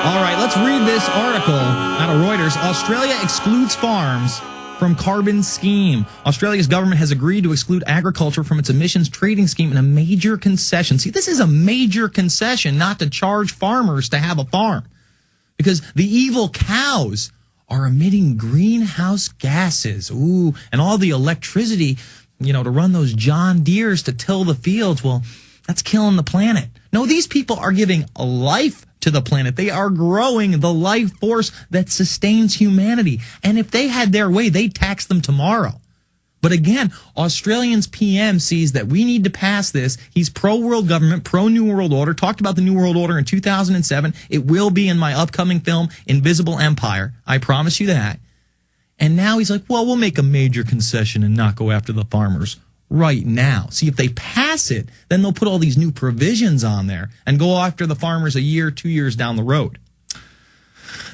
All right, let's read this article out of Reuters. Australia excludes farms from carbon scheme. Australia's government has agreed to exclude agriculture from its emissions trading scheme in a major concession. See, this is a major concession not to charge farmers to have a farm, because the evil cows are emitting greenhouse gases. Ooh, and all the electricity, to run those John Deeres to till the fields, well, that's killing the planet. No, these people are giving life to the planet. They are growing the life force that sustains humanity. And if they had their way, they'd tax them tomorrow. But again, Australia's PM sees that we need to pass this. He's pro-world government, pro-New World Order, talked about the New World Order in 2007. It will be in my upcoming film, Invisible Empire. I promise you that. And now he's like, well, we'll make a major concession and not go after the farmers right now. See, if they pass it, then they'll put all these new provisions on there and go after the farmers a year, 2 years down the road.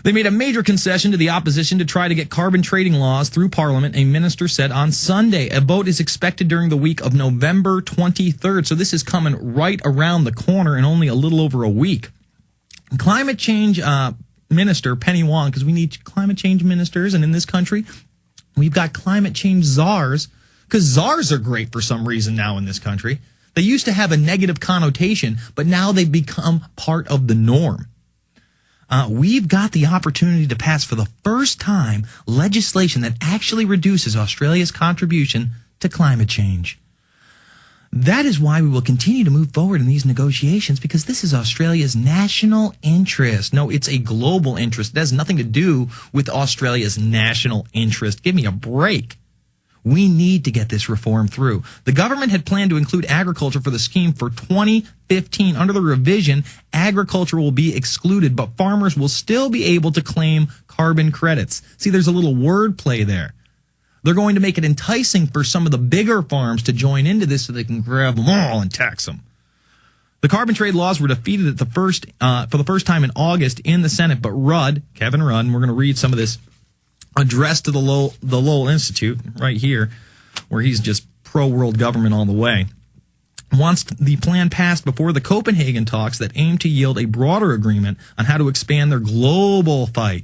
They made a major concession to the opposition to try to get carbon trading laws through Parliament, a minister said on Sunday. A vote is expected during the week of November 23rd, so this is coming right around the corner in only a little over a week. Climate change minister Penny Wong, because we need climate change ministers, and in this country, we've got climate change czars, because czars are great for some reason now in this country. They used to have a negative connotation, but now they've become part of the norm. We've got the opportunity to pass for the first time legislation that actually reduces Australia's contribution to climate change. That is why we will continue to move forward in these negotiations, because this is Australia's national interest. No, it's a global interest. It has nothing to do with Australia's national interest. Give me a break. We need to get this reform through. The government had planned to include agriculture for the scheme for 2015. Under the revision, agriculture will be excluded, but farmers will still be able to claim carbon credits. See, there's a little wordplay there. They're going to make it enticing for some of the bigger farms to join into this so they can grab them all and tax them. The carbon trade laws were defeated for the first time in August in the Senate, but Kevin Rudd, and we're going to read some of this address to the Lowell Institute right here, where he's just pro-world government all the way, wants the plan passed before the Copenhagen talks that aim to yield a broader agreement on how to expand their global fight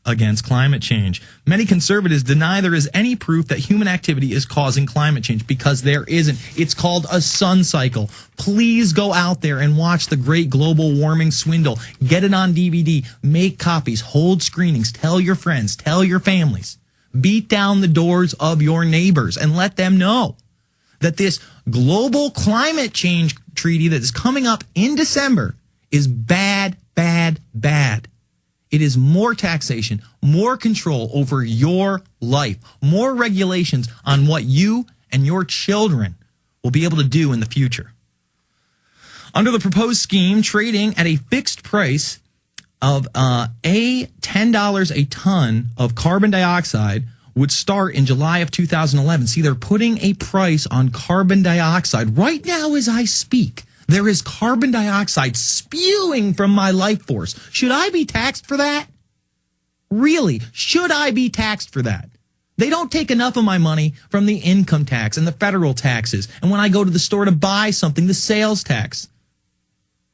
against climate change. Many conservatives deny there is any proof that human activity is causing climate change, because there isn't. It's called a sun cycle. Please go out there and watch The Great Global Warming Swindle. Get it on DVD. Make copies. Hold screenings. Tell your friends. Tell your families. Beat down the doors of your neighbors and let them know that this global climate change treaty that is coming up in December is bad, bad, bad. It is more taxation, more control over your life, more regulations on what you and your children will be able to do in the future. Under the proposed scheme, trading at a fixed price of $10 a ton of carbon dioxide would start in July of 2011. See, they're putting a price on carbon dioxide right now as I speak. There is carbon dioxide spewing from my life force. Should I be taxed for that? Really? Should I be taxed for that? They don't take enough of my money from the income tax and the federal taxes. And when I go to the store to buy something, the sales tax.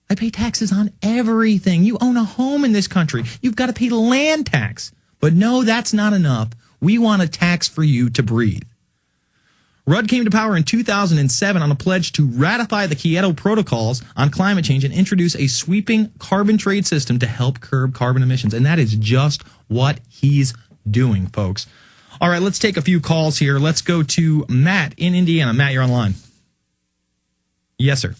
I pay taxes on everything. You own a home in this country. You've got to pay the land tax. But no, that's not enough. We want a tax for you to breathe. Rudd came to power in 2007 on a pledge to ratify the Kyoto Protocols on climate change and introduce a sweeping carbon trade system to help curb carbon emissions. And that is just what he's doing, folks. All right, let's take a few calls here. Let's go to Matt in Indiana. Matt, you're online. Yes, sir.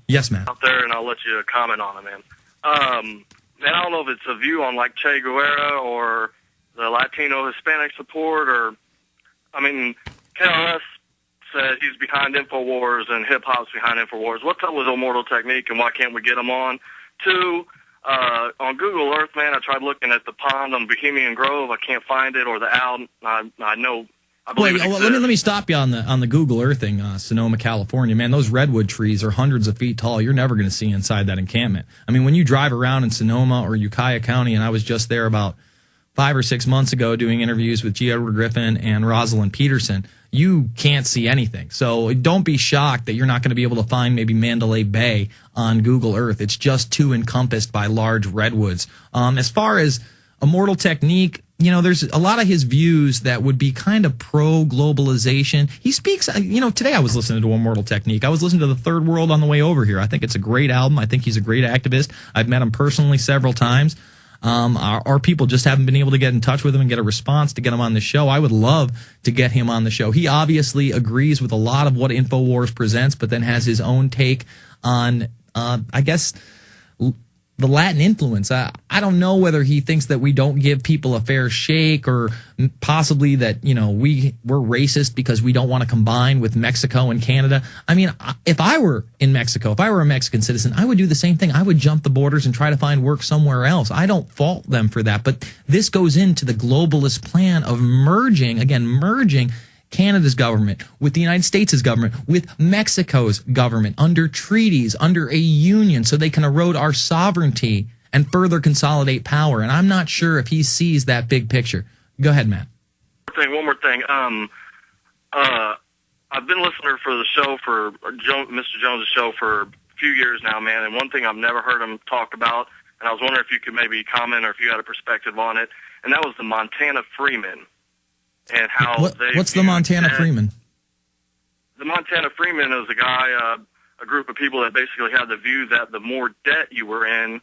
Yes, Matt. Out there, and I'll let you comment on it, man. And I don't know if it's a view on like Che Guevara or the Latino Hispanic support, or I mean, KRS said he's behind Infowars and hip-hop's behind Infowars. What's up with Immortal Technique, and why can't we get them on? Two, on Google Earth, man, I tried looking at the pond on Bohemian Grove. I can't find it, or the owl. I believe it exists. Let me stop you on the Google Earthing, Sonoma, California. Man, those redwood trees are hundreds of feet tall. You're never going to see inside that encampment. I mean, when you drive around in Sonoma or Ukiah County, and I was just there about 5 or 6 months ago doing interviews with G. Edward Griffin and Rosalind Peterson, you can't see anything. So don't be shocked that you're not going to be able to find maybe Mandalay Bay on Google Earth. It's just too encompassed by large redwoods. As far as Immortal Technique, you know, there's a lot of his views that would be kind of pro-globalization. He speaks, you know, today I was listening to Immortal Technique. I was listening to The Third World on the way over here. I think it's a great album. I think he's a great activist. I've met him personally several times. Our people just haven't been able to get in touch with him and get a response to get him on the show. I would love to get him on the show. He obviously agrees with a lot of what InfoWars presents, but then has his own take on, I guess, the Latin influence. I don't know whether he thinks that we don't give people a fair shake, or possibly that, you know, we're racist because we don't want to combine with Mexico and Canada. I mean, if I were in Mexico, if I were a Mexican citizen, I would do the same thing. I would jump the borders and try to find work somewhere else. I don't fault them for that. But this goes into the globalist plan of merging Canada's government with the United States' government, with Mexico's government, under treaties, under a union, so they can erode our sovereignty and further consolidate power. And I'm not sure if he sees that big picture. Go ahead, Matt. One more thing. I've been listening for the show, for Mr. Jones' show, for a few years now, man, and one thing I've never heard him talk about, and I was wondering if you could maybe comment or if you had a perspective on it, and that was the Montana Freemen. And how what's the Montana Freeman? The Montana Freeman is a guy, a group of people that basically had the view that the more debt you were in,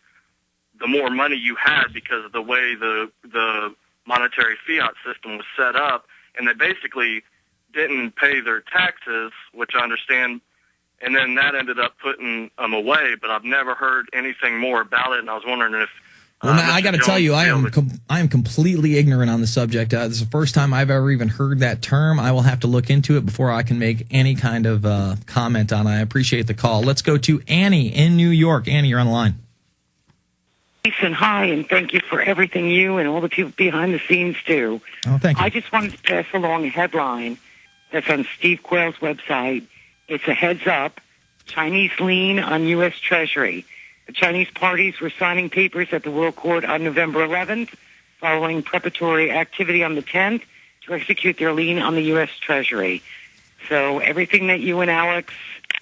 the more money you had, because of the way the monetary fiat system was set up, and they basically didn't pay their taxes, which I understand, and then that ended up putting them away. But I've never heard anything more about it, and I was wondering if. Well, Matt, I got to tell you, I am completely ignorant on the subject. This is the first time I've ever even heard that term. I will have to look into it before I can make any kind of comment on it. I appreciate the call. Let's go to Annie in New York. Annie, you're on the line. Jason, hi, and thank you for everything you and all the people behind the scenes do. Oh, thank you. I just wanted to pass along a headline that's on Steve Quayle's website. It's a heads up: Chinese lien on U.S. Treasury. The Chinese parties were signing papers at the World Court on November 11th, following preparatory activity on the 10th to execute their lien on the U.S. Treasury. So everything that you and Alex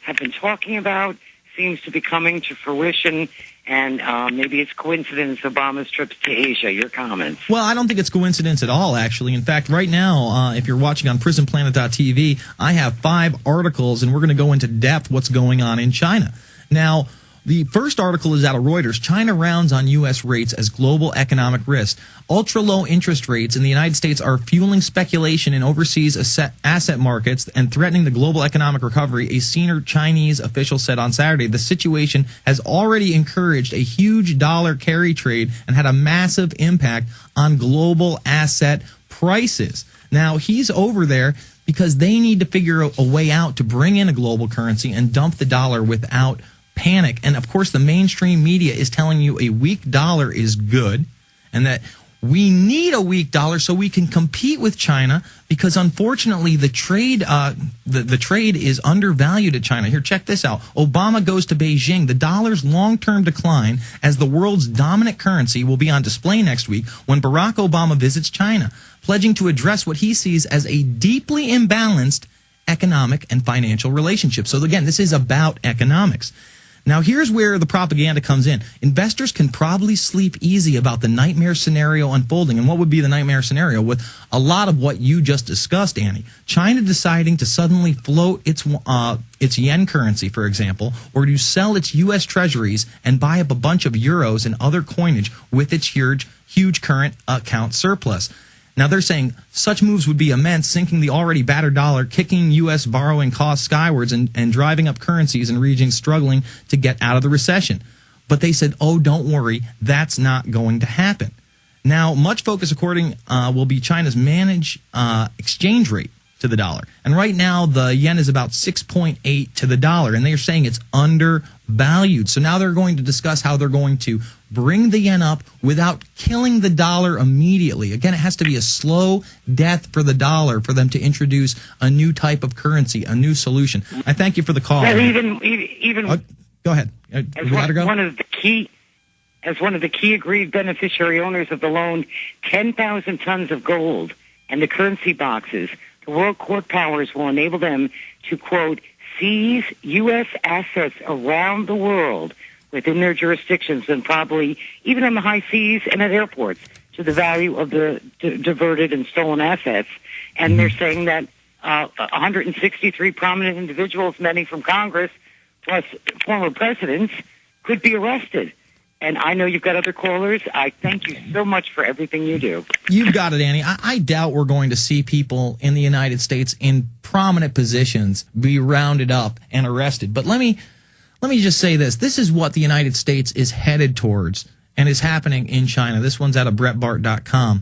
have been talking about seems to be coming to fruition, and maybe it's coincidence Obama's trips to Asia. Your comments? Well, I don't think it's coincidence at all, actually. In fact, right now, if you're watching on prisonplanet.tv, I have 5 articles, and we're going to go into depth what's going on in China. Now, the first article is out of Reuters. China rounds on U.S. rates as global economic risk. Ultra-low interest rates in the United States are fueling speculation in overseas asset markets and threatening the global economic recovery, a senior Chinese official said on Saturday. The situation has already encouraged a huge dollar carry trade and had a massive impact on global asset prices. Now, he's over there because they need to figure a way out to bring in a global currency and dump the dollar without panic. And of course, the mainstream media is telling you a weak dollar is good, and that we need a weak dollar so we can compete with China, because unfortunately the trade the trade is undervalued at China. Here, check this out. Obama goes to Beijing. The dollar's long-term decline as the world's dominant currency will be on display next week when Barack Obama visits China, pledging to address what he sees as a deeply imbalanced economic and financial relationship. So again, this is about economics. Now, here's where the propaganda comes in. Investors can probably sleep easy about the nightmare scenario unfolding. And what would be the nightmare scenario? With a lot of what you just discussed, Annie. China deciding to suddenly float its yen currency, for example, or to sell its U.S. treasuries and buy up a bunch of euros and other coinage with its huge current account surplus. Now, they're saying such moves would be immense, sinking the already battered dollar, kicking U.S. borrowing costs skywards, and driving up currencies in regions struggling to get out of the recession. But they said, oh, don't worry, that's not going to happen. Now, much focus, according, will be China's managed exchange rate to the dollar. And right now, the yen is about 6.8 to the dollar, and they're saying it's undervalued. So now they're going to discuss how they're going to bring the yen up without killing the dollar immediately. Again, it has to be a slow death for the dollar for them to introduce a new type of currency, a new solution. I thank you for the call. Well, even go ahead. One of the as one of the key agreed beneficiary owners of the loan 10,000 tons of gold and the currency boxes, the World Court powers will enable them to, quote, seize U.S. assets around the world within their jurisdictions and probably even on the high seas and at airports to the value of the diverted and stolen assets. And they're saying that 163 prominent individuals, many from Congress, plus former presidents, could be arrested. And I know you've got other callers. I thank you so much for everything you do. You've got it, Annie. I doubt we're going to see people in the United States in prominent positions be rounded up and arrested. But let me just say this. This is what the United States is headed towards and is happening in China. This one's out of BrettBart.com.